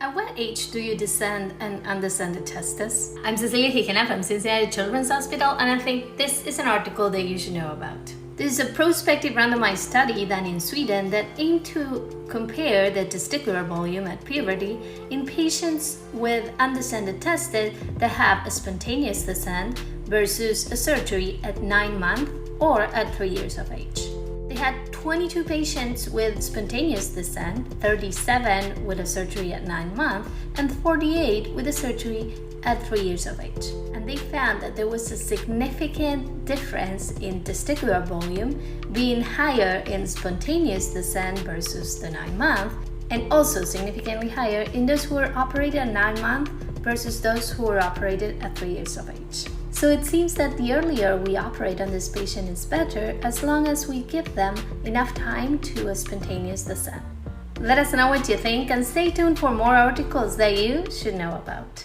At what age do you descend and undescend the testes? I'm Cecilia Gigena from Cincinnati Children's Hospital, and I think this is an article that you should know about. This is a prospective randomized study done in Sweden that aimed to compare the testicular volume at puberty in patients with undescended testes that have a spontaneous descent versus a surgery at 9 months or at 3 years of age. They had 22 patients with spontaneous descent, 37 with a surgery at 9 months, and 48 with a surgery at 3 years of age. And they found that there was a significant difference in testicular volume being higher in spontaneous descent versus the 9 months, and also significantly higher in those who were operated at 9 months versus those who were operated at 3 years of age. So it seems that the earlier we operate on this patient is better, as long as we give them enough time to a spontaneous descent. Let us know what you think and stay tuned for more articles that you should know about.